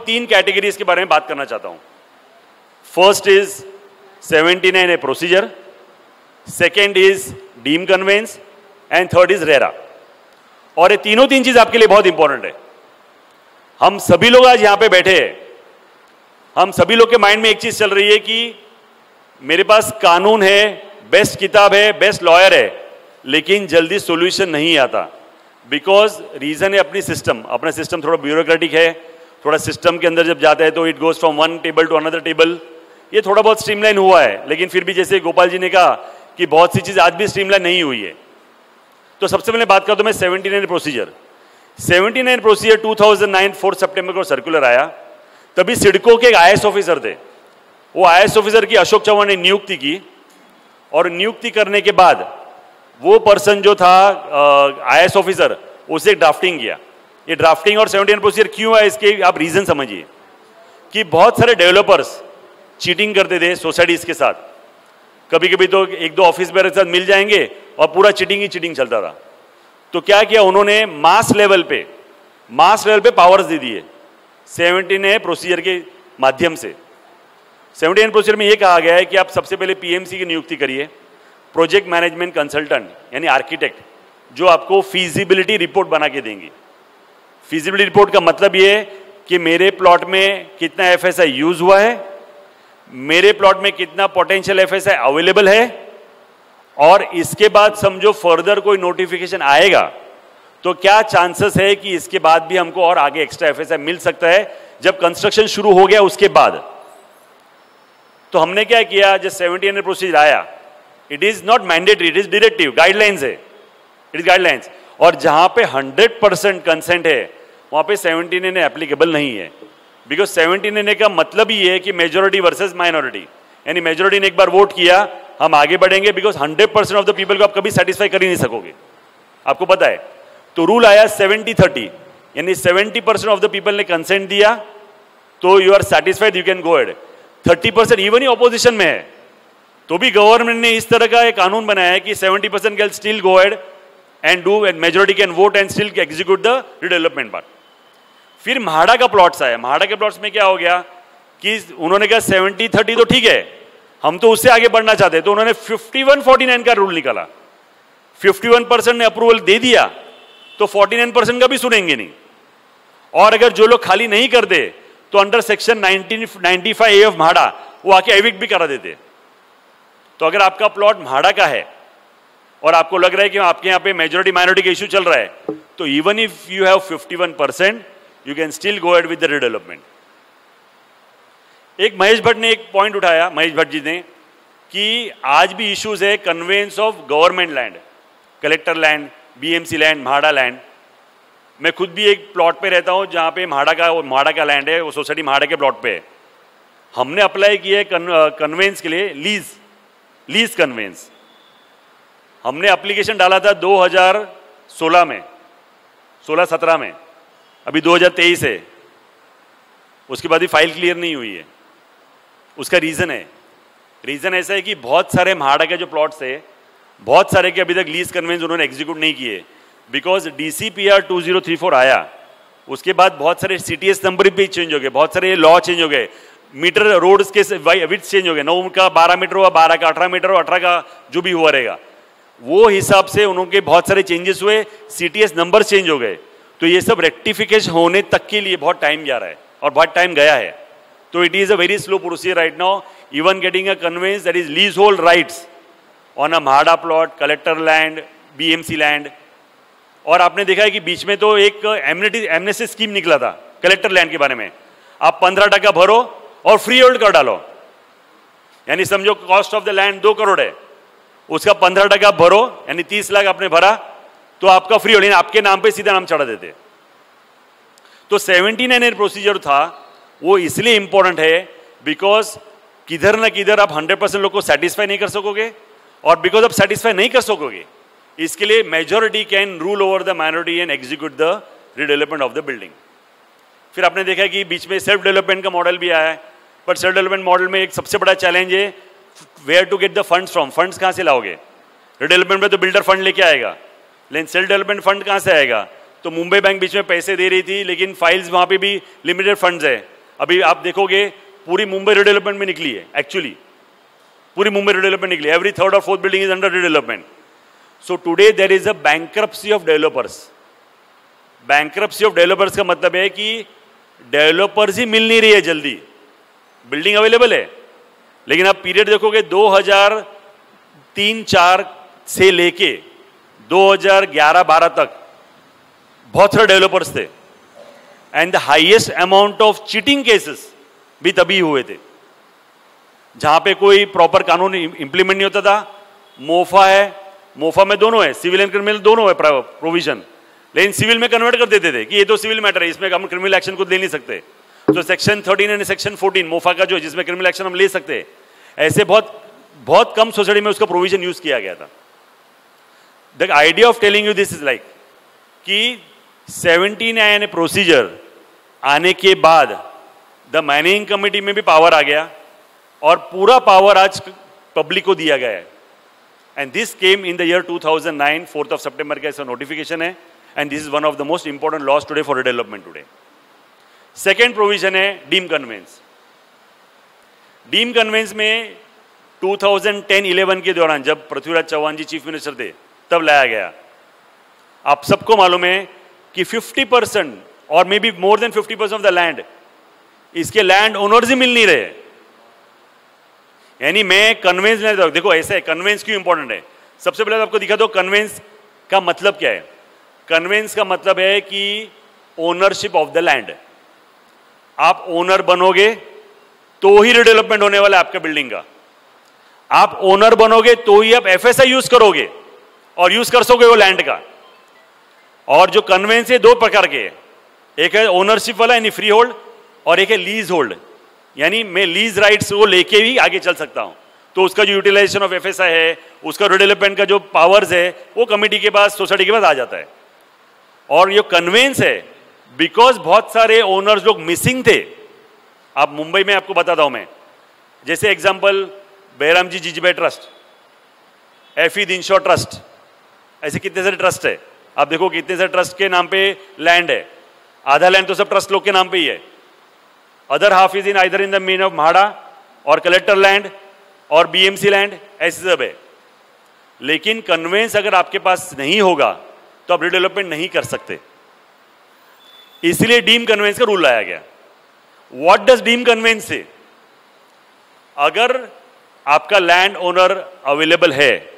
तीन कैटेगरीज के बारे में बात करना चाहता हूं। First is 79A procedure, second is deem conveyance and third is RERA. और ये तीन चीज आपके लिए बहुत इंपॉर्टेंट है। हम सभी लोग आज यहां पे बैठे हैं, हम सभी लोग के माइंड में एक चीज चल रही है कि मेरे पास कानून है, बेस्ट किताब है, बेस्ट लॉयर है, लेकिन जल्दी सॉल्यूशन नहीं आता। बिकॉज रीजन है अपनी सिस्टम, अपना सिस्टम थोड़ा ब्यूरोक्रेटिक है, थोड़ा सिस्टम के अंदर जब जाता है तो it goes from one table to another table. ये थोड़ा बहुत स्ट्रीमलाइन हुआ है, लेकिन फिर भी जैसे गोपाल जी ने कहा कि बहुत सी चीज आज भी स्ट्रीमलाइन नहीं हुई है। तो सबसे पहले बात करता हूं मैं 79 प्रोसीजर। 79 प्रोसीजर 2009 4 सितंबर को सर्कुलर आया। तभी सिडको के एक IAS ऑफिसर थे, वो IAS ऑफिसर की अशोक चौहान ने नियुक्ति की, और नियुक्ति करने के बाद वो पर्सन जो था IAS ऑफिसर, उसे एक ड्राफ्टिंग किया। ये ड्राफ्टिंग और 79 प्रोसीजर क्यों है, इसके आप रीजन समझिए। कि बहुत सारे डेवलपर्स चीटिंग करते थे सोसाइटीज के साथ। कभी कभी तो एक दो ऑफिस बेयर के साथ मिल जाएंगे और पूरा चीटिंग ही चीटिंग चलता था। तो क्या किया उन्होंने, मास लेवल पे पावर्स दे दिए 79 प्रोसीजर के माध्यम से। 79 प्रोसीजर में यह कहा गया है कि आप सबसे पहले PMC की नियुक्ति करिए, प्रोजेक्ट मैनेजमेंट कंसल्टेंट यानी आर्किटेक्ट, जो आपको फीजिबिलिटी रिपोर्ट बना के देंगे। फीजिबिलिटी रिपोर्ट का मतलब ये है कि मेरे प्लॉट में कितना FSI यूज हुआ है, मेरे प्लॉट में कितना पोटेंशियल FSI अवेलेबल है, और इसके बाद समझो फर्दर कोई नोटिफिकेशन आएगा तो क्या चांसेस है कि इसके बाद भी हमको और आगे एक्स्ट्रा FSI मिल सकता है जब कंस्ट्रक्शन शुरू हो गया उसके बाद। तो हमने क्या किया, जब 79 प्रोसीजर आया, it is not mandatory, it is directive, guidelines है, इट इज गाइडलाइंस। और जहां पे 100% कंसेंट है वहां पे 79 एप्लीकेबल नहीं है। बिकॉज 79 का मतलब ही है कि मेजोरिटी वर्सेस माइनॉरिटी, यानी मेजोरिटी ने एक बार वोट किया हम आगे बढ़ेंगे, बिकॉज 100% ऑफ द पीपल को आप कभी सेटिस्फाई कर ही नहीं सकोगे, आपको पता है। तो रूल आया 70-30, यानी 70% ऑफ द पीपल ने कंसेंट दिया तो you are satisfied, you can go ahead. 30% even ही ऑपोजिशन में है तो भी गवर्नमेंट ने इस तरह का एक कानून बनाया है कि 70% can still go ahead and do, and majority can vote and still execute the redevelopment part. फिर म्हाडा का प्लॉट्स आया। म्हाडा के प्लॉट्स में क्या हो गया कि उन्होंने कहा 70-30 तो ठीक है, हम तो उससे आगे बढ़ना चाहते हैं, तो उन्होंने 51-49 का रूल निकाला। 51% ने अप्रूवल दे दिया तो 49% का भी सुनेंगे नहीं, और अगर जो लोग खाली नहीं करते तो under section 1995A of MHADA वो आके एविक्ट भी करा देते। तो अगर आपका प्लॉट म्हाडा का है और आपको लग रहा है कि आपके यहाँ पे मेजोरिटी माइनॉरिटी का इश्यू चल रहा है, तो even if you have 51% you can still go ahead with the redevelopment. एक महेश भट्ट ने एक पॉइंट उठाया, महेश भट्ट जी ने, कि आज भी इश्यूज है conveyance of government land, collector land, BMC land, MHADA land. मैं खुद भी एक प्लॉट पे रहता हूं जहां पे म्हाडा का लैंड है, वो सोसाइटी म्हाडा के प्लॉट पे है। हमने अप्लाई किया है कन्वेंस के लिए, लीज कन्वेंस। हमने एप्लीकेशन डाला था 2016 में, 16-17 में, अभी 2023 है, उसके बाद भी फाइल क्लियर नहीं हुई है। उसका रीजन ऐसा है कि बहुत सारे म्हाडा के जो प्लॉट्स है, बहुत सारे के अभी तक लीज कन्वेंस उन्होंने एग्जीक्यूट नहीं किए, बिकॉज DCPR 2034 आया, उसके बाद बहुत सारे CTS नंबर भी चेंज हो गए, बहुत सारे लॉ चेंज हो गए, मीटर रोड्स के विड्थ चेंज हो गए, 9 का 12 मीटर हुआ, 12 का 18 मीटर, 18 का जो भी हुआ रहेगा, वो हिसाब से उनके बहुत सारे चेंजेस हुए, CTS नंबर चेंज हो गए। तो ये सब रेक्टिफिकेशन होने तक के लिए बहुत टाइम जा रहा है और बहुत टाइम गया है। तो it is a very slow procedure right now, even getting a conveyance that is lease hold rights on a MHADA plot, collector land, BMC land. और आपने देखा है कि बीच में तो एक एमनेस्टी स्कीम निकला था कलेक्टर लैंड के बारे में, आप 15% भरो और फ्री होल्ड कर डालो, यानी समझो cost of the land 2 crore है, उसका 15% भरो, यानी 30 लाख आपने भरा तो आपका फ्री होल्ड, आपके नाम पे सीधा नाम चढ़ा देते। तो 79 प्रोसीजर था, वो इसलिए इंपॉर्टेंट है बिकॉज किधर ना किधर आप 100% लोग को सेटिस्फाई नहीं कर सकोगे, और बिकॉज आप सेटिस्फाई नहीं कर सकोगे इसके लिए majority can rule over the minority and execute the redevelopment of the building. फिर आपने देखा कि बीच में सेल्फ डेवलपमेंट का मॉडल भी आया है, बट सेल्फ डेवलपमेंट मॉडल में एक सबसे बड़ा चैलेंज है where to get the funds from. Funds कहाँ से लाओगे? रिडेवलपमेंट में तो बिल्डर फंड लेके आएगा, लेकिन सेल्फ डेवलपमेंट फंड कहाँ से आएगा? तो मुंबई बैंक बीच में पैसे दे रही थी, लेकिन फाइल्स वहाँ पे भी लिमिटेड फंड्स है, अभी आप देखोगे पूरी मुंबई रिडेवलपमेंट में निकली है, एक्चुअली पूरी मुंबई रिडेवलपमेंट निकली, एवरी थर्ड और fourth building is under redevelopment. So today there is a bankruptcy of developers. Bankruptcy of developers का मतलब है कि डेवलपर्स ही मिल नहीं रही है जल्दी. बिल्डिंग अवेलेबल है, लेकिन आप पीरियड देखोगे 2003-4 से लेके 2011-12 तक बहुत सारे डेवलपर्स थे. And the highest amount of cheating cases भी तभी हुए थे जहां पे कोई प्रॉपर कानून इंप्लीमेंट नहीं होता था. मोफा है, मोफा में दोनों है, सिविल एंड क्रिमिनल दोनों है प्रोविजन, लेकिन सिविल में कन्वर्ट कर देते थे कि ये तो सिविल मैटर है, इसमें हम क्रिमिनल एक्शन को ले नहीं सकते. तो सेक्शन 13 एंड सेक्शन 14 मोफा का जो है जिसमें क्रिमिनल एक्शन हम ले सकते हैं, ऐसे बहुत कम सोसाइटी में उसका प्रोविजन यूज किया गया था. The idea of telling you this is like कि 17 प्रोसीजर आने के बाद द मैनेजिंग कमेटी में भी पावर आ गया और पूरा पावर आज पब्लिक को दिया गया है. And this came in the year 2009, 4 सितंबर का ऐसा नोटिफिकेशन है. And this is one of the most important laws today for development today. Second provision है डीम कन्वेंस. डीम कन्वेंस में 2010-11 के दौरान जब पृथ्वीराज चौहान जी चीफ मिनिस्टर थे तब लाया गया. आप सबको मालूम है कि 50% और may be more than 50% of the land इसके लैंड ओनर्स ही मिल नहीं रहे. यानी मैं कन्वेंस लेता हूं, देखो ऐसा है, कन्वेंस क्यों इंपॉर्टेंट है. सबसे पहले तो आपको दिखा दो कन्वेंस का मतलब क्या है. कन्वेंस का मतलब है कि ओनरशिप ऑफ द लैंड. आप ओनर बनोगे तो ही रिडेवलपमेंट होने वाला है आपका बिल्डिंग का. आप ओनर बनोगे तो ही आप एफएसआई यूज करोगे और यूज कर सकोगे वो लैंड का. और जो कन्वेंस है दो प्रकार के, एक है ओनरशिप वाला यानी फ्री होल्ड, और एक है लीज होल्ड यानी मैं लीज राइट्स को लेके भी आगे चल सकता हूं. तो उसका जो यूटिलाइजेशन ऑफ एफएसआई है, उसका रिडेवलपमेंट का जो पावर्स है वो कमेटी के पास, सोसाइटी के पास आ जाता है. और ये कन्वेंस है बिकॉज बहुत सारे ओनर्स लोग मिसिंग थे. आप मुंबई में आपको बताता हूं मैं, जैसे एग्जांपल बैराम जी जिजीबाई ट्रस्ट, एफी दिनशॉ ट्रस्ट, ऐसे कितने सारे ट्रस्ट है. आप देखो कितने सारे ट्रस्ट के नाम पे लैंड है. आधा लैंड तो सब ट्रस्ट लोग के नाम पे ही है. Other half is in either in the mean of MHADA और कलेक्टर लैंड और बीएमसी लैंड, ऐसे सब है. लेकिन कन्वेंस अगर आपके पास नहीं होगा तो आप रिडेवलपमेंट नहीं कर सकते. इसलिए डीम कन्वेंस का रूल लाया गया. व्हाट डज डीम कन्वेंस से, अगर आपका लैंड ओनर अवेलेबल है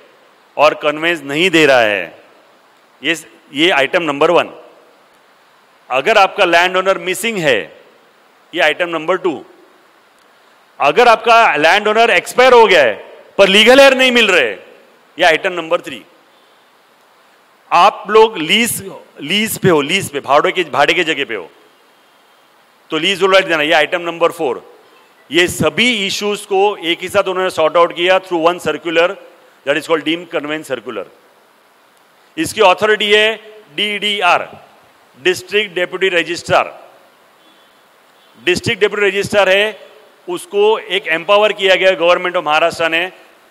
और कन्वेंस नहीं दे रहा है, ये आइटम नंबर 1. अगर आपका लैंड ओनर मिसिंग है, ये आइटम नंबर 2. अगर आपका लैंड ओनर एक्सपायर हो गया है पर लीगल एयर नहीं मिल रहे, ये आइटम नंबर 3. आप लोग लीज पे हो, लीज पे भाड़े के जगह पे हो तो लीज राइट देना, ये आइटम नंबर 4. ये सभी इश्यूज को एक ही साथ उन्होंने सॉर्ट आउट किया through one circular that is called deem conveyance circular. इसकी अथॉरिटी है DDR, district deputy registrar. District deputy registrar है, उसको एक एम्पावर किया गया गवर्नमेंट ऑफ महाराष्ट्र ने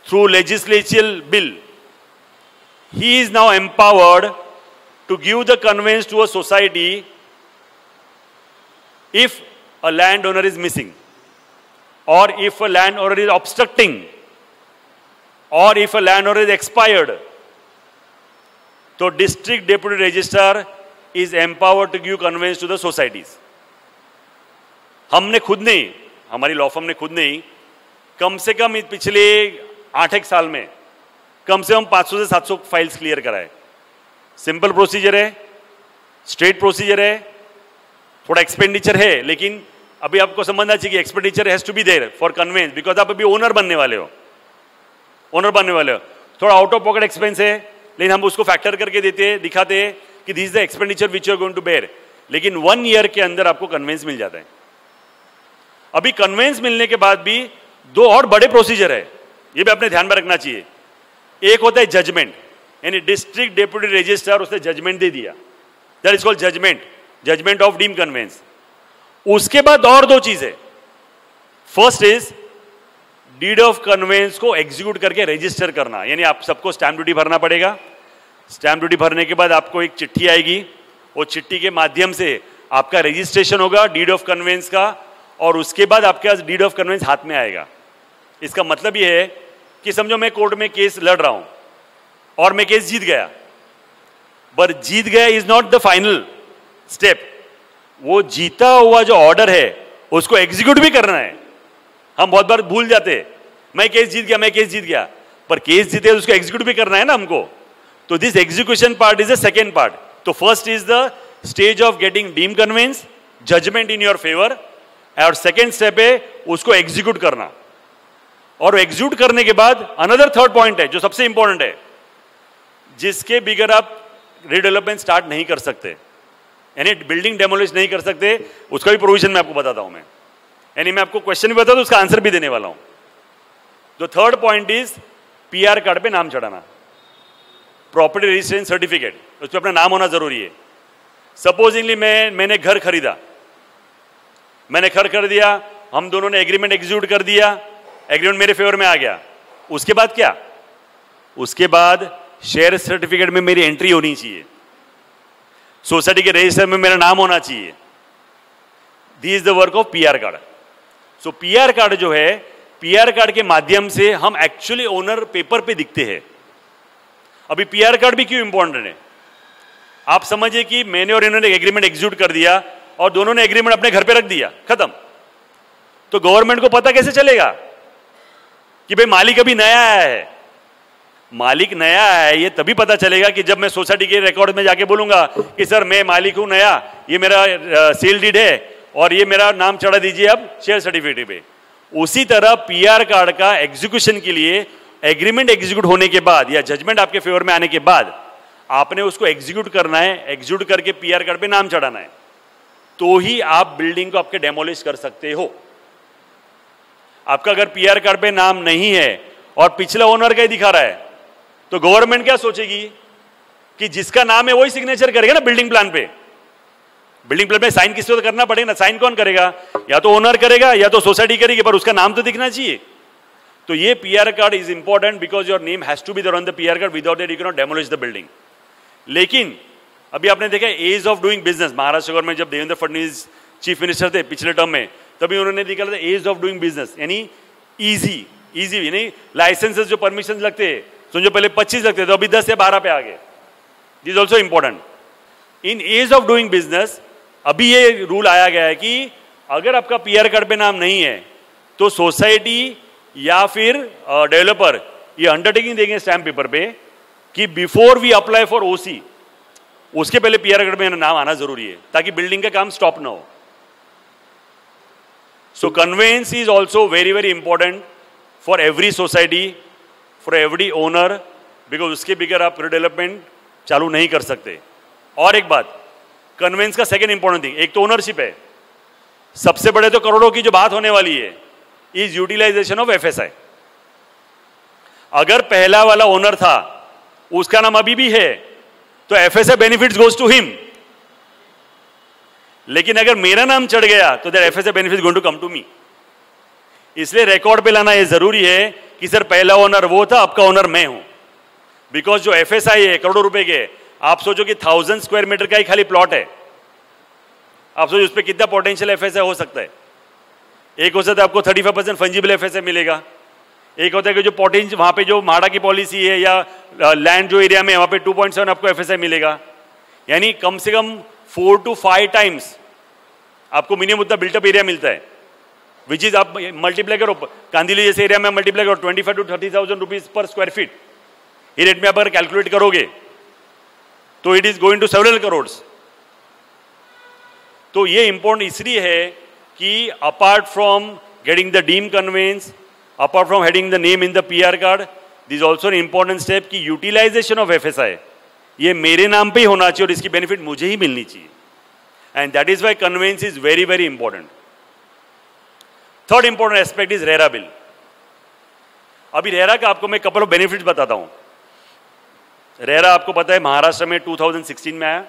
through legislature bill. He is now empowered to give the conveyance to a society if a landowner is missing, or if a landowner is obstructing, or if a landowner is expired. So district deputy registrar is empowered to give conveyance to the societies. हमने खुद नहीं, हमारी law firm ने खुद नहीं, कम से कम पिछले 8 साल में कम से कम 500 से 700 फाइल्स क्लियर कराए. सिंपल प्रोसीजर है, स्ट्रेट प्रोसीजर है, थोड़ा एक्सपेंडिचर है, लेकिन अभी आपको समझना चाहिए कि expenditure has to be there for conveyance because आप अभी ओनर बनने वाले हो. थोड़ा आउट ऑफ पॉकेट एक्सपेंस है, लेकिन हम उसको फैक्टर करके देते हैं, दिखाते हैं कि this is the expenditure which you are going to bear. लेकिन 1 ईयर के अंदर आपको कन्वेंस मिल जाता है. अभी कन्वेंस मिलने के बाद भी 2 और बड़े प्रोसीजर है, ये भी अपने ध्यान में रखना चाहिए. एक होता है जजमेंट, यानी डिस्ट्रिक्ट डेप्यूटी रजिस्ट्रार उसने जजमेंट दे दिया, that is called judgement of deem conveyance. उसके बाद और 2 चीजें. First is deed of conveyance को एग्जीक्यूट करके रजिस्टर करना, यानी आप सबको स्टैंप ड्यूटी भरना पड़ेगा. स्टैंप ड्यूटी भरने के बाद आपको एक चिट्ठी आएगी, वो चिट्ठी के माध्यम से आपका रजिस्ट्रेशन होगा डीड ऑफ कन्वेंस का, और उसके बाद आपके पास डीड ऑफ कन्वेंस हाथ में आएगा। इसका मतलब ये है कि समझो मैं कोर्ट में केस लड़ रहा हूं और मैं केस जीत गया, पर जीत गया is not the final step. वो जीता हुआ जो ऑर्डर है उसको एग्जीक्यूट भी करना है। हम बहुत बार भूल जाते, मैं केस जीत गया, मैं केस जीत गया, पर केस जीते तो उसको एग्जीक्यूट भी करना है ना हमको। तो this execution part is the second part. तो first is the stage of getting deemed conveyance, judgement in your favour, और सेकेंड स्टेप है उसको एग्जीक्यूट करना। और एग्जीक्यूट करने के बाद अनदर थर्ड पॉइंट है जो सबसे इंपॉर्टेंट है, जिसके बिगर आप रीडेवलपमेंट स्टार्ट नहीं कर सकते, यानी बिल्डिंग डेमोलिश नहीं कर सकते, उसका भी प्रोविजन मैं आपको बताता हूं। मैं यानी मैं आपको क्वेश्चन भी बता दूं, उसका आंसर भी देने वाला हूं। The third point is PR card पे नाम चढ़ाना, प्रॉपर्टी रजिस्ट्रेशन सर्टिफिकेट, उस पर अपना नाम होना जरूरी है। सपोजिंगली मैंने घर खरीदा, मैंने घर कर दिया, हम दोनों ने एग्रीमेंट एग्जीक्यूट कर दिया, एग्रीमेंट मेरे फेवर में आ गया। उसके बाद क्या? उसके बाद शेयर सर्टिफिकेट में मेरी एंट्री होनी चाहिए, सोसाइटी के रजिस्टर में मेरा नाम होना चाहिए। This is the work of PR card. So PR card जो है, पीआर कार्ड के माध्यम से हम एक्चुअली ओनर पेपर पे दिखते हैं। अभी पीआर कार्ड भी क्यों इंपॉर्टेंट है? आप समझिए कि मैंने और इन्होंने एग्रीमेंट एग्जीक्यूट कर दिया और दोनों ने एग्रीमेंट अपने घर पे रख दिया, खत्म। तो गवर्नमेंट को पता कैसे चलेगा कि भाई मालिक अभी नया आया है? मालिक नया आया है ये तभी पता चलेगा कि जब मैं सोसाइटी के रिकॉर्ड में जाके बोलूंगा कि सर मैं मालिक हूं नया, ये मेरा सेल डीड है और ये मेरा नाम चढ़ा दीजिए अब शेयर सर्टिफिकेट पे। उसी तरह पीआर कार्ड का एग्जीक्यूशन के लिए एग्रीमेंट एग्जीक्यूट होने के बाद या जजमेंट आपके फेवर में आने के बाद आपने उसको एग्जीक्यूट करना है, एग्जीक्यूट करके पीआर कार्ड पे नाम चढ़ाना है, तो ही आप बिल्डिंग को आपके डेमोलिश कर सकते हो। आपका अगर पीआर कार्ड पे नाम नहीं है और पिछला ओनर का ही दिखा रहा है, तो गवर्नमेंट क्या सोचेगी कि जिसका नाम है वही सिग्नेचर करेगा ना बिल्डिंग प्लान पे। बिल्डिंग प्लान में साइन किसी को तो करना पड़ेगा ना, साइन कौन करेगा? या तो ओनर करेगा या तो सोसाइटी करेगी, पर उसका नाम तो दिखना चाहिए। तो ये PR card is important because your name has to be there on the PR card, without that you can not demolish the building. लेकिन अभी आपने देखा ease of doing business, Maharashtra government जब देवेंद्र फडणवीस चीफ मिनिस्टर थे पिछले टर्म में, तभी उन्होंने निकाला था एज ऑफ डूइंग बिजनेस, यानी इजी यानी लाइसेंसेस जो परमिशन लगते हैं, समझो पहले 25 लगते थे, तो अभी 10 या 12 पे आ गए। This also important in ease of doing business. अभी ये रूल आया गया है कि अगर आपका पीआर कार्ड पे नाम नहीं है तो सोसाइटी या फिर डेवलपर ये अंडरटेकिंग देंगे स्टैम्प पेपर पे कि बिफोर वी अप्लाई फॉर ओसी, उसके पहले पीआर कार्ड में नाम आना जरूरी है, ताकि बिल्डिंग का काम स्टॉप ना हो। So conveyance is also very very important for every society, for every owner, because उसके बगैर आप रिडेवलपमेंट चालू नहीं कर सकते। और एक बात, कन्वेंस का सेकेंड इंपॉर्टेंट थिंग, एक तो ओनरशिप है, सबसे बड़े तो करोड़ों की जो बात होने वाली है इज यूटिलाइजेशन ऑफ एफएसआई। अगर पहला वाला ओनर था, उसका नाम अभी भी है, तो FSI benefits goes to him. लेकिन अगर मेरा नाम चढ़ गया तो that FSI benefits going to come to me. इसलिए रिकॉर्ड पे लाना यह जरूरी है कि सर पहला ओनर वो था, आपका ओनर मैं हूं। बिकॉज जो एफएसआई है करोड़ों रुपए के, आप सोचो कि 1000 स्क्वायर मीटर का ही खाली प्लॉट है, आप सोचो उस पर कितना पोटेंशियल एफएसआई हो सकता है। एक हो सकता है आपको 35% फंजिबल एफएसआई मिलेगा, एक होता है कि जो पोटेंशियल वहां पे जो माड़ा की पॉलिसी है या लैंड जो एरिया में वहां पे 2.7 आपको एफएसआई मिलेगा। यानी कम से कम 4 to 5 टाइम्स आपको मिनिमम उतना बिल्टअप एरिया मिलता है, विच इज आप मल्टीप्लाई करो, कांदिवली जैसे एरिया में मल्टीप्लाई करो 25 to 30,000 रुपीज पर स्क्वायर फीट, ये रेट में आप अगर कैलकुलेट करोगे तो it is going to several crore. तो ये इंपॉर्टेंट इसलिए है कि apart from getting the deem conveyance, apart from heading the name in the PR card, this also an important step कि यूटिलाइजेशन ऑफ एफएसआई ये मेरे नाम पे ही होना चाहिए और इसकी बेनिफिट मुझे ही मिलनी चाहिए। And that is why conveyance is very very important. Third important aspect is RERA bill. अभी रेरा का आपको मैं कपल ऑफ बेनिफिट्स बताता हूं। रेरा आपको पता है महाराष्ट्र में 2016 में आया।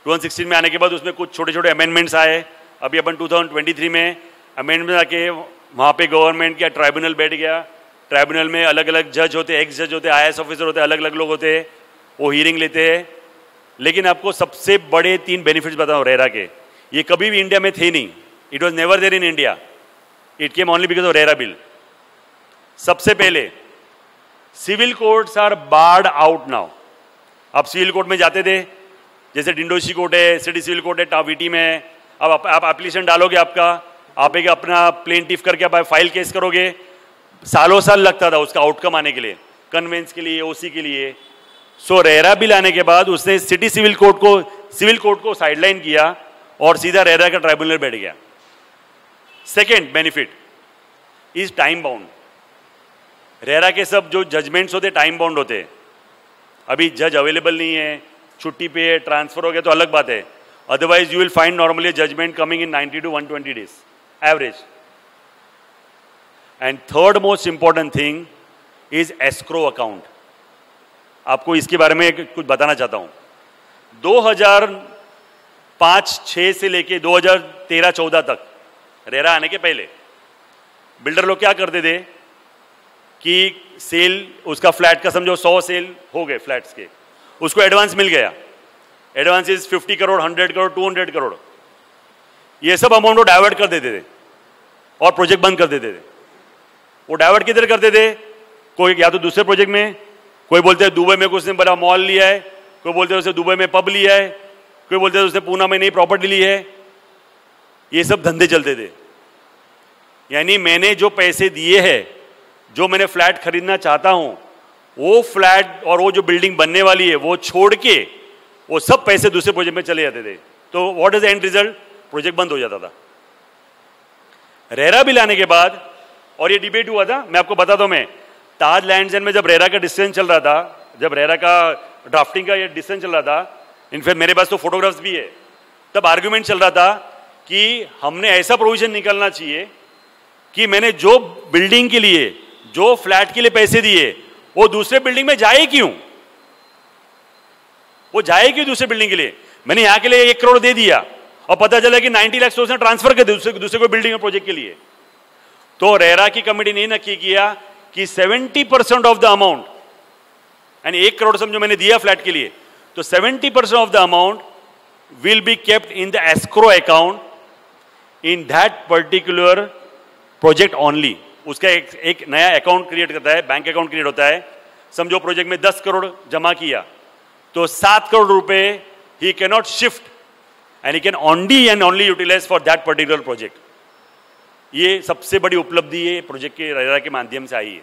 2016 में आने के बाद उसमें कुछ छोटे छोटे अमेंडमेंट्स आए। अभी अपन 2023 में अमेंडमेंट आके वहाँ पे गवर्नमेंट का ट्राइब्यूनल बैठ गया। ट्राइब्यूनल में अलग अलग जज होते, एक्स जज होते, आईएएस ऑफिसर होते, अलग अलग लोग होते हैं, वो हियरिंग लेते हैं। लेकिन आपको सबसे बड़े 3 बेनिफिट्स बताऊँ रेरा के, ये कभी भी इंडिया में थे नहीं। It was never there in India, it came only because of RERA bill. सबसे पहले civil courts are barred out now. आप सिविल कोर्ट में जाते थे, जैसे डिंडोशी कोर्ट है, सिटी सिविल कोर्ट है टावीटी में, अब आप एप्लीकेशन डालोगे, आपका आप एक अपना प्लेंटिफ करके आप फाइल केस करोगे, सालों साल लगता था उसका आउटकम आने के लिए, कन्वेंस के लिए, ओसी के लिए। सो रेरा बिल आने के बाद उसने सिटी सिविल कोर्ट को साइडलाइन किया और सीधा रेरा का ट्राइब्यूनल बैठ गया। Second benefit is time bound. RERA के सब जो जजमेंट्स होते टाइम बाउंड होते। अभी जज अवेलेबल नहीं है, छुट्टी पे है, ट्रांसफर हो गया तो अलग बात है, otherwise you will find normally judgement coming in 90 to 120 days average. And third most important thing is escrow account. आपको इसके बारे में कुछ बताना चाहता हूं। 2005-6 से लेके 2013-14 तक, रेरा आने के पहले बिल्डर लोग क्या करते थे कि सेल, उसका फ्लैट का समझो 100 सेल हो गए फ्लैट्स के, उसको एडवांस मिल गया, एडवांस इज 50 करोड़, 100 करोड़, 200 करोड़, ये सब अमाउंट वो डाइवर्ट कर देते थे और प्रोजेक्ट बंद कर देते थे। वो डाइवर्ट किधर करते थे? कोई या तो दूसरे प्रोजेक्ट में, कोई बोलते हैं दुबई में उसने बड़ा मॉल लिया है, कोई बोलते हैं उसने दुबई में पब लिया है, कोई बोलते हैं उसने पूना में नई प्रॉपर्टी ली है। ये सब धंधे चलते थे। यानी मैंने जो पैसे दिए हैं, जो मैंने फ्लैट खरीदना चाहता हूं, वो फ्लैट और वो जो बिल्डिंग बनने वाली है वो छोड़ के वो सब पैसे दूसरे प्रोजेक्ट में चले जाते थे। तो what is the end result? Project बंद हो जाता था। रेरा बिल आने के बाद, और ये डिबेट हुआ था, मैं आपको बताता हूं, मैं ताज लैंड्स एंड में जब रेरा का डिसीजन चल रहा था, जब रेरा का ड्राफ्टिंग का ये डिसीजन चल रहा था, इनफैक्ट मेरे पास तो फोटोग्राफ्स भी है, तब आर्ग्यूमेंट चल रहा था कि हमने ऐसा प्रोविजन निकालना चाहिए कि मैंने जो बिल्डिंग के लिए, जो फ्लैट के लिए पैसे दिए, वो दूसरे बिल्डिंग में जाए क्यों? वो जाए क्यों दूसरे बिल्डिंग के लिए? मैंने यहां के लिए 1 करोड़ दे दिया और पता चला कि 90 लाख उसने ट्रांसफर कर दिया दूसरे कोई बिल्डिंग प्रोजेक्ट के लिए। तो रेरा की कमेटी ने नक्की किया कि 70% ऑफ द अमाउंट, यानी 1 करोड़ समझो मैंने दिया फ्लैट के लिए, तो 70% of the amount will be kept in the escrow account in that particular project only. उसका एक नया अकाउंट क्रिएट करता है, बैंक अकाउंट क्रिएट होता है। समझो प्रोजेक्ट में 10 करोड़ जमा किया, तो 7 करोड़ रुपए he can not shift and he can only and only utilize for that particular project. ये सबसे बड़ी उपलब्धि है प्रोजेक्ट के, रेरा के माध्यम से आई है।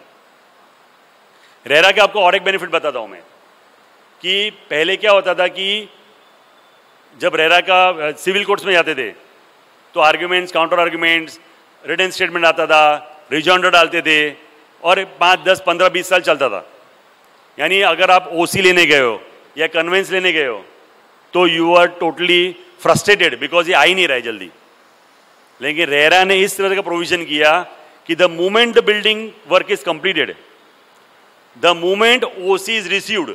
रेरा का आपको और एक बेनिफिट बताता हूं मैं, कि पहले क्या होता था कि जब रेरा का सिविल कोर्ट्स में जाते थे तो arguments, counter arguments, written statement आता था, रिजॉइंडर डालते थे और 5, 10, 15, 20 साल चलता था। यानी अगर आप ओसी लेने गए हो या कन्वेंस लेने गए हो तो you are totally frustrated because ये आ ही नहीं रहा है जल्दी। लेकिन रेरा ने इस तरह का प्रोविजन किया कि the moment the building work is completed, the moment OC is received,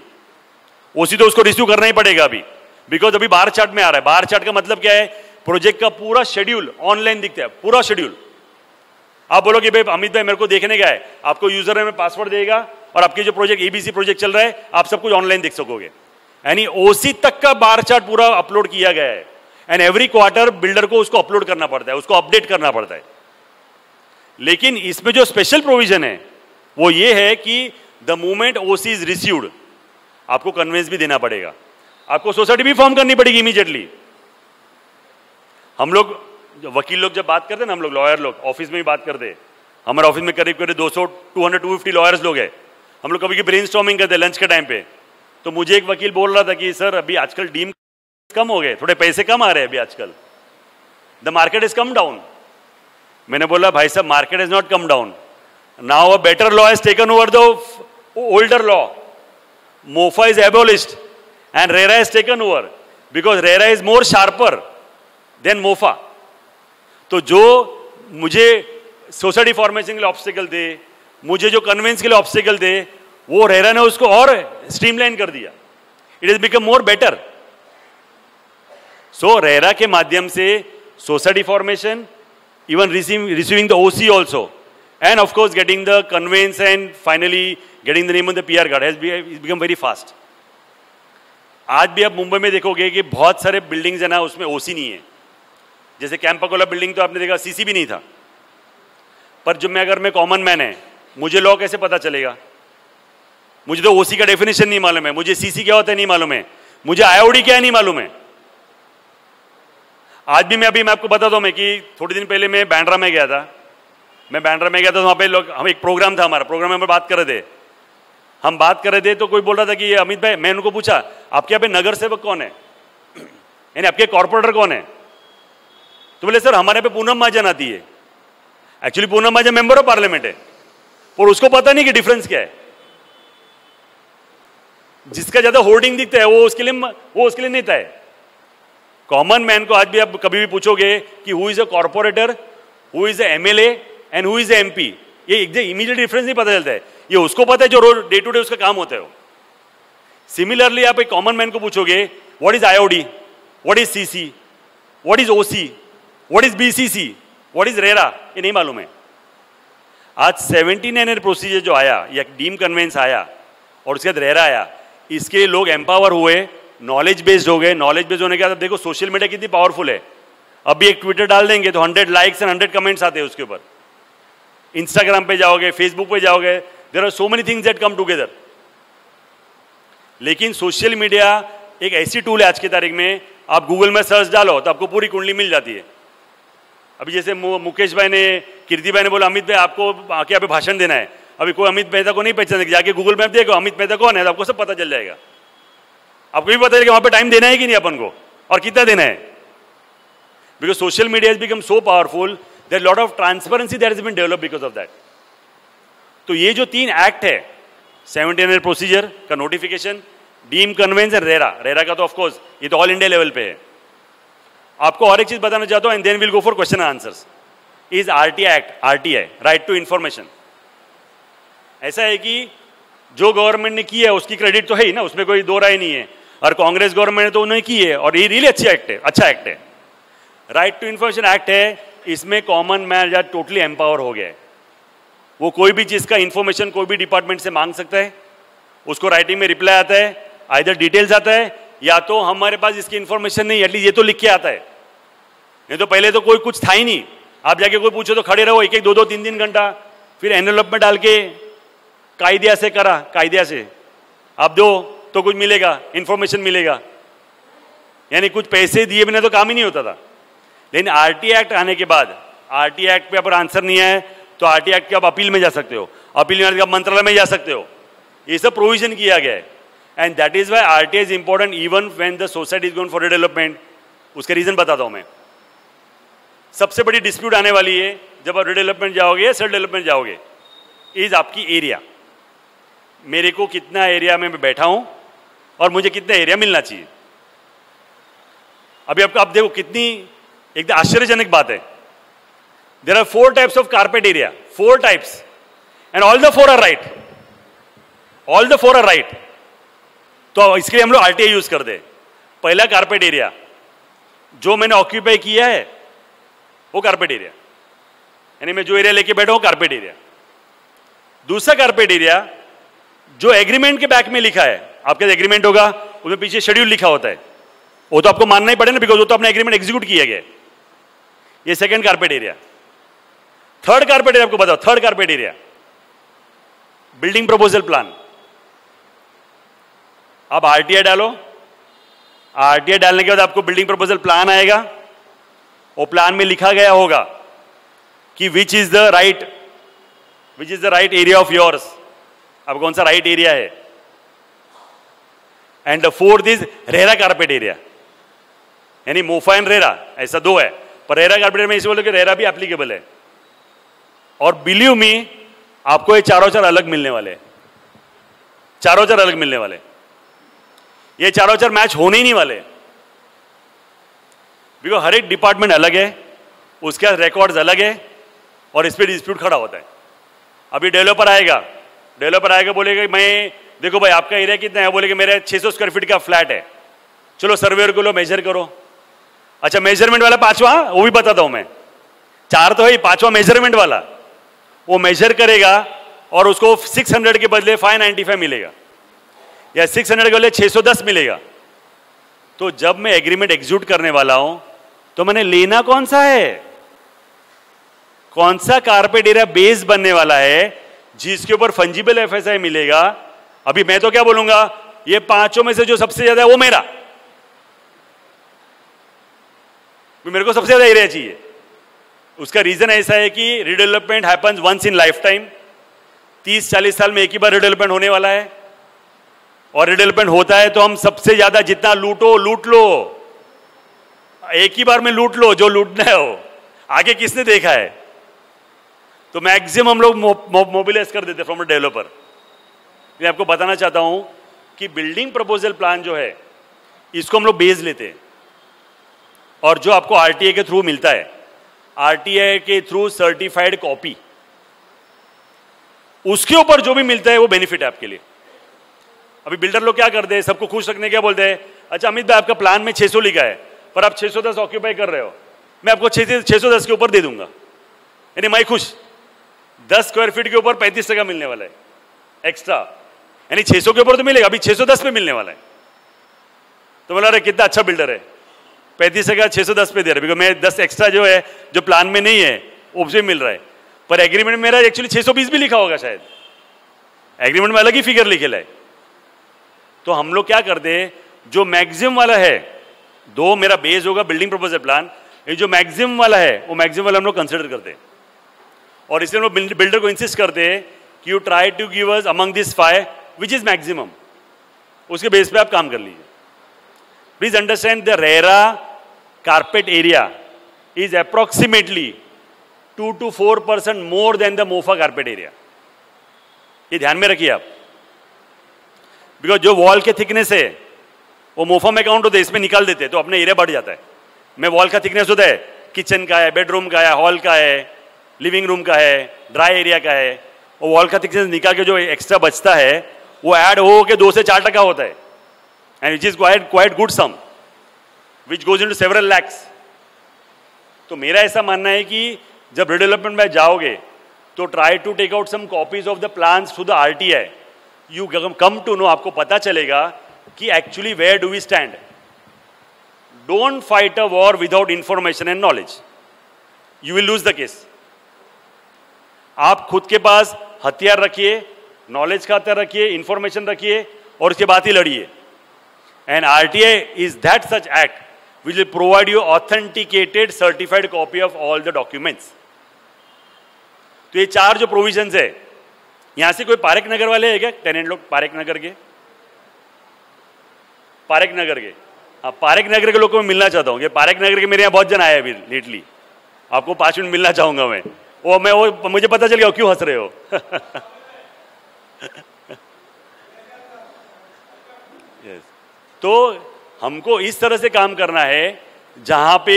OC तो उसको रिसीव करना ही पड़ेगा अभी, बिकॉज अभी बार चार्ट में आ रहा है। बार चार्ट का मतलब क्या है? प्रोजेक्ट का पूरा शेड्यूल ऑनलाइन दिखता है, पूरा शेड्यूल। आप बोलोगे भाई अमित भाई मेरे को देखने का है, आपको यूजर में पासवर्ड देगा और आपके जो प्रोजेक्ट एबीसी प्रोजेक्ट चल रहा है आप सब कुछ ऑनलाइन देख सकोगे। यानी ओसी तक का बार चार्ट पूरा अपलोड किया गया है एंड एवरी क्वार्टर बिल्डर को उसको अपलोड करना पड़ता है, उसको अपडेट करना पड़ता है। लेकिन इसमें जो स्पेशल प्रोविजन है वो ये है कि the moment OC is received, आपको कन्वेंस भी देना पड़ेगा, आपको सोसाइटी भी फॉर्म करनी पड़ेगी इमीडिएटली। हम लोग वकील लोग जब बात करते हैं ना, हम लोग लॉयर लोग ऑफिस में भी बात करते हैं, हमारे ऑफिस में करीब करीब 200, 200, 250 लॉयर्स लोग हैं। हम लोग कभी ब्रेनस्टॉर्मिंग करते हैं लंच के टाइम पे। तो मुझे एक वकील बोल रहा था कि सर अभी आजकल डीम कम हो गए, थोड़े पैसे कम आ रहे हैं अभी आजकल, the market is come down. मैंने बोला भाई साहब market is not come down, now a better law has taken over the older law, MOFA is abolished and RERA has taken over because RERA is more sharper than MOFA. तो जो मुझे society formation के लिए obstacle थे, मुझे जो convince के लिए ऑब्स्टिकल थे, वो रेरा ने उसको और स्ट्रीमलाइन कर दिया, it is become more better. So RERA के माध्यम से society formation, even receiving the OC also, end of course getting the conveyance and finally getting the name of the PR card has become very fast. आज भी आप मुंबई में देखोगे कि बहुत सारे बिल्डिंग्स है ना, उसमें ओसी नहीं है। जैसे कैंपाकोला बिल्डिंग तो आपने देखा सीसी भी नहीं था, पर जब मैं अगर मैं कॉमन मैन है, मुझे लॉ कैसे पता चलेगा? मुझे तो ओसी का डेफिनेशन नहीं मालूम है, मुझे सीसी क्या होता है नहीं मालूम है, मुझे आईओडी क्या है नहीं मालूम है। आज भी मैं आपको बताता हूं मैं कि थोड़े दिन पहले मैं बांद्रा में गया था। मैं बांद्रा में गया था तो वहां पे लोग, हम एक प्रोग्राम था हमारा, प्रोग्राम में हम बात कर रहे थे। हम बात कर रहे थे तो कोई बोल रहा था कि अमित भाई, मैं उनको पूछा आपके यहाँ पे नगर सेवक कौन है, यानी आपके कॉर्पोरेटर कौन है? तो बोले सर हमारे पे पूनम महाजन आती है। Actually Poonam Mahajan member of parliament है, और उसको पता नहीं कि डिफरेंस क्या है। जिसका ज्यादा होर्डिंग दिखता है वो उसके लिए नहीं था। कॉमन मैन को आज भी आप कभी भी पूछोगे कि who is a corporator, who is a MLA and who is a MP, ये इमीडिएट डिफरेंस नहीं पता चलता है। ये उसको पता है जो रोज डे टू डे उसका काम होता है। सिमिलरली आप एक कॉमन मैन को पूछोगे what is IOD, what is CC, what is OC, what is BCC, what is RERA, ये नहीं मालूम है। आज 79 प्रोसीजर जो आया या डीम कन्वेंस आया और उसके बाद रेरा आया, इसके लिए लोग एम्पावर हुए, नॉलेज बेस्ड हो गए। नॉलेज बेस्ड होने के बाद देखो सोशल मीडिया कितनी पावरफुल है। अभी एक ट्विटर डाल देंगे तो 100 लाइक्स एंड 100 कमेंट्स आते हैं उसके ऊपर। इंस्टाग्राम पे जाओगे, फेसबुक पे जाओगे, there are so many things that come together. लेकिन सोशल मीडिया एक ऐसी टूल है आज की तारीख में, आप गूगल में सर्च डालो तो आपको पूरी कुंडली मिल जाती है। अभी जैसे मुकेश भाई ने, कीर्ति भाई ने बोला अमित भाई आपको आके यहाँ पे भाषण देना है। अभी कोई अमित मेहता को नहीं पहचान, जाके गूगल मैप देखो अमित मेहता कौन है, तो आपको सब पता चल जाएगा। आपको भी पता चलेगा वहां पे टाइम देना है कि नहीं अपन को, और कितना देना है। Because social media has become so powerful, there lot of transparency that has been develop because of that. तो ये जो 3 एक्ट है, 79 प्रोसीजर का notification, deem conveyance and RERA, RERA का तो ऑफकोर्स ये तो ऑल इंडिया लेवल पे है। आपको और एक चीज बताना चाहता हूं and then will go for question answers. Is RTI act, RTI right to information, ऐसा है कि जो गवर्नमेंट ने की है उसकी क्रेडिट तो है ही ना, उसमें कोई दो राय नहीं है। और कांग्रेस गवर्नमेंट ने तो उन्होंने की है, और ये रियली अच्छी एक्ट है, अच्छा एक्ट है। राइट टू इंफॉर्मेशन एक्ट है, इसमें कॉमन मैन या टोटली एम्पावर हो गया है। वो कोई भी चीज का इंफॉर्मेशन कोई भी डिपार्टमेंट से मांग सकता है, उसको राइटिंग में रिप्लाई आता है, आइदर डिटेल्स आता है, या तो हमारे पास इसकी इंफॉर्मेशन नहीं, एटलीस्ट ये तो लिख के आता है। नहीं तो पहले तो कोई कुछ था ही नहीं, आप जाके कोई पूछो तो खड़े रहो 1-1, 2-2, 3-3 घंटा, फिर एनवेलप में डाल के कायदे से करा, कायदे से आप दो तो कुछ मिलेगा, इंफॉर्मेशन मिलेगा, यानी कुछ पैसे दिए बिना तो काम ही नहीं होता था। लेकिन आरटीआई एक्ट आने के बाद, आरटीआई एक्ट पे अगर आंसर नहीं है तो आरटीआई एक्ट के आप अपील में जा सकते हो, अपील में आप मंत्रालय में जा सकते हो, ये सब प्रोविजन किया गया है। And that is why RTI is important even when the society is going for development. उसके रीजन बताता हूं मैं। सबसे बड़ी डिस्प्यूट आने वाली है जब आप डेवलपमेंट जाओगे या सेल्फ डेवलपमेंट जाओगे, इज आपकी एरिया। मेरे को कितना एरिया में मैं बैठा हूं और मुझे कितना एरिया मिलना चाहिए। अभी आपको आप देखो कितनी एकदम आश्चर्यजनक बात है। There are 4 types of carpet area, 4 types, and all the 4 are right, all the 4 are right. तो इसके लिए हम लोग आरटीआई यूज कर दे। पहला कारपेट एरिया जो मैंने ऑक्यूपाई किया है वो कारपेट एरिया, यानी मैं जो एरिया लेके बैठा हूं कारपेट एरिया। दूसरा कारपेट एरिया जो एग्रीमेंट के बैक में लिखा है, आपके एग्रीमेंट होगा उसमें पीछे शेड्यूल लिखा होता है, वो तो आपको मानना ही पड़ेगा ना, बिकॉज वो तो अपना एग्रीमेंट एग्जीक्यूट किया गया। ये second carpet area. Third carpet area आपको बताओ, third carpet area building proposal plan. आप आरटीआई डालो, आरटीआई डालने के बाद आपको बिल्डिंग प्रपोजल प्लान आएगा, और प्लान में लिखा गया होगा कि which is the right area of yours, अब कौन सा राइट एरिया है। And the fourth is RERA carpet area, यानी मोफा एंड रेरा, ऐसा 2 है, पर रेरा कारपेट एरिया में इसे बोलो कि रेरा भी एप्लीकेबल है। और बिलीव मी आपको ये चारों अलग मिलने वाले, चारों अलग मिलने वाले, ये चारों मैच होने ही नहीं वाले, बिकॉज हर एक डिपार्टमेंट अलग है, उसके रिकॉर्ड्स अलग है, और इस पर डिस्प्यूट खड़ा होता है। अभी डेवलपर आएगा बोलेगा मैं, देखो भाई आपका एरिया कितना है, बोलेगा मेरा 600 स्क्वायर फीट का फ्लैट है, चलो सर्वेयर को लो मेजर करो। अच्छा मेजरमेंट वाला 5वां, वो भी बताता हूं मैं, 4 तो है, 5वां मेजरमेंट वाला, वो मेजर करेगा और उसको 600 के बदले 595 मिलेगा, या 600 के बदले 610 मिलेगा। तो जब मैं एग्रीमेंट एग्जीक्यूट करने वाला हूं तो मैंने लेना कौन सा है, कौन सा कारपेट एरिया बेस बनने वाला है जिसके ऊपर फंजिबल एफएसआई मिलेगा। अभी मैं तो क्या बोलूंगा, ये पांचों में से जो सबसे ज्यादा है वो मेरा, मेरे को सबसे ज्यादा एरिया चाहिए। उसका रीजन ऐसा है कि redevelopment happens once in life time, 30-40 साल में एक ही बार रिडेवलपमेंट होने वाला है, और रिडेवलपमेंट होता है तो हम सबसे ज्यादा जितना लूटो लूट लो, एक ही बार में लूट लो जो लूटना है वो, आगे किसने देखा है। तो मैक्सिमम हम लोग मोबिलाइज कर देते फ्रॉम अ डेवलपर। मैं आपको बताना चाहता हूं कि बिल्डिंग प्रपोजल प्लान जो है इसको हम लोग बेस लेते हैं, और जो आपको आरटीए के थ्रू मिलता है, आरटीए के थ्रू सर्टिफाइड कॉपी, उसके ऊपर जो भी मिलता है वो बेनिफिट है आपके लिए। अभी बिल्डर लोग क्या करते हैं, सबको खुश रखने क्या बोलते हैं, अच्छा अमित भाई आपका प्लान में 600 लिखा है पर आप 610 ऑक्यूपाई कर रहे हो, मैं आपको 610 के ऊपर दे दूंगा, यानी मैं खुश। 10 स्क्वायर फीट के ऊपर 35% मिलने वाला है एक्स्ट्रा, यानी 600 के ऊपर तो मिलेगा, अभी 610 पे मिलने वाला है। तो बोला अरे कितना अच्छा बिल्डर है, 35% 610 पे दे रहा है, मैं 10 एक्स्ट्रा जो है जो प्लान में नहीं है वो भी मिल रहा है। पर एग्रीमेंट में मेरा एक्चुअली 620 भी लिखा होगा, शायद एग्रीमेंट में अलग ही फिगर लिखेला है। तो हम लोग क्या करते हैं, जो मैक्सिमम वाला है, दो मेरा बेस होगा बिल्डिंग प्रपोजल प्लान, ये जो मैक्सिमम वाला है वो मैक्सिमम वाला हम लोग कंसिडर करते हैं, और इसलिए हम लोग बिल्डर को इंसिस्ट करते हैं कि you try to give us among this 5 which is maximum, उसके बेस पे आप काम कर लीजिए। Please understand the RERA carpet area is approximately 2 to 4% more than the MOFA carpet area। ये ध्यान में रखिए आप, बिकॉज जो वॉल के थिकनेस है वो मोफा में काउंट होते हैं, इसमें निकाल देते हैं तो अपने एरिया बढ़ जाता है। में वॉल का थिकनेस होता है, किचन का है, बेडरूम का है, हॉल का है, लिविंग रूम का है, ड्राई एरिया का है, और वॉल का थिकनेस निकाल के जो एक्स्ट्रा बचता है वो ऐड हो के 2 से 4% होता है, and which is quite good sum which goes into several lakhs। तो मेरा ऐसा मानना है कि जब रिडेवलपमेंट में जाओगे तो try to take out some copies of the plans through the RTI, you come to know, आपको पता चलेगा कि actually where do we stand. Don't fight a war without information and knowledge, you will lose the case. आप खुद के पास हथियार रखिए, knowledge का हथियार रखिए, इंफॉर्मेशन रखिए, और उसके बाद ही लड़िए। And RTI is that such act which will provide you authenticated certified copy of all the documents। तो ये 4 जो प्रोविजंस है, यहां से कोई पारेख नगर वाले है क्या, टेनेंट लोग पारेख नगर के? पारेख नगर के, हाँ, पारेख नगर के लोग को मैं मिलना चाहता हूँ। पारेख नगर के मेरे यहाँ बहुत जन आए अभी लेटली, आपको 5 मिनट मिलना चाहूंगा मैं। वो मुझे पता चल गया क्यों हंस रहे हो। yes। तो हमको इस तरह से काम करना है जहां पे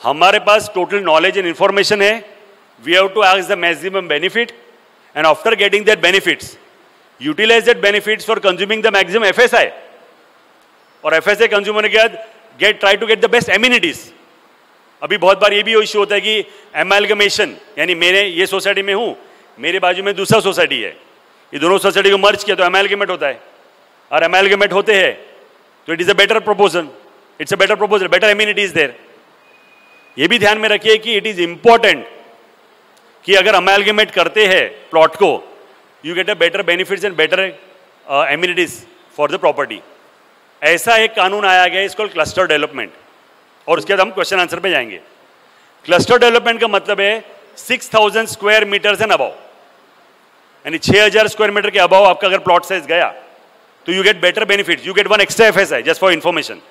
हमारे पास टोटल नॉलेज एंड इंफॉर्मेशन है, we have to ex the maximum benefit, and after getting that benefits utilise that benefits for consuming the maximum FSI, और एफएसआई कंज्यूम होने के बाद try to get the best amenities. अभी बहुत बार ये भी issue होता है कि एमैल्गमेशन, यानी मेरे ये सोसाइटी में हूं, मेरे बाजू में दूसरा सोसाइटी है, ये दोनों सोसाइटी को मर्ज किया तो एमैल्गमेट होता है, और एमैल्गमेट होते हैं तो it is a better proposal, it's a better proposal, better amenities there. ये भी ध्यान में रखिए कि इट इज इंपॉर्टेंट कि अगर अमैल्गमेट करते हैं प्लॉट को, you get a better benefits and better amenities for the property. ऐसा एक कानून आया गया, इसको क्लस्टर डेवलपमेंट, और उसके बाद हम क्वेश्चन आंसर पे जाएंगे। क्लस्टर डेवलपमेंट का मतलब है 6000 स्क्वायर मीटर एंड अबव, यानी 6000 स्क्वायर मीटर के अबव आपका अगर प्लॉट साइज गया तो you get better benefits, you get 1 extra FSI just for information.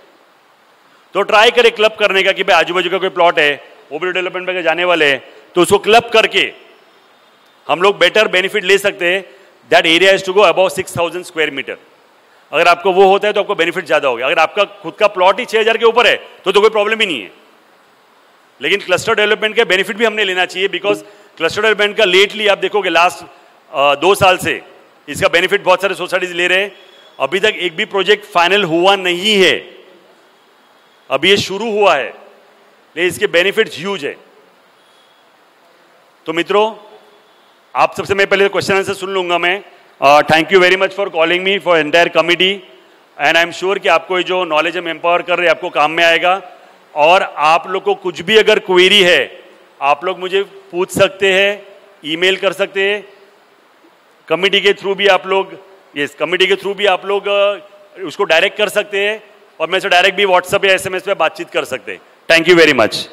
तो ट्राई करें क्लब करने का कि भाई आजू बाजू का कोई प्लॉट है वो भी डेवलपमेंट में जाने वाले हैं, तो उसको क्लब करके हम लोग बेटर बेनिफिट ले सकते हैं। That area is to go about 6000 square metre. अगर आपको वो होता है तो आपको बेनिफिट ज्यादा होगा। अगर आपका खुद का प्लॉट ही 6000 के ऊपर है तो कोई प्रॉब्लम ही नहीं है। लेकिन क्लस्टर डेवलपमेंट के बेनिफिट भी हमने लेना चाहिए, बिकॉज क्लस्टर डेवलपमेंट का लेटली आप देखोगे लास्ट 2 साल से इसका बेनिफिट बहुत सारे सोसाइटीज ले रहे हैं। अभी तक एक भी प्रोजेक्ट फाइनल हुआ नहीं है, अभी ये शुरू हुआ है, लेकिन इसके बेनिफिट्स ह्यूज है। तो मित्रों, आप सबसे मैं पहले क्वेश्चन आंसर सुन लूंगा मैं। Thank you very much for calling me for entire committee, and I am sure कि आपको जो नॉलेज हम एम्पावर कर रहे हैं आपको काम में आएगा। और आप लोग को कुछ भी अगर क्वेरी है आप लोग मुझे पूछ सकते हैं, ईमेल कर सकते हैं, कमिटी के थ्रू भी आप लोग उसको डायरेक्ट कर सकते हैं और मेरे से डायरेक्ट भी व्हाट्सएप या SMS पे बातचीत कर सकते हैं। Thank you very much.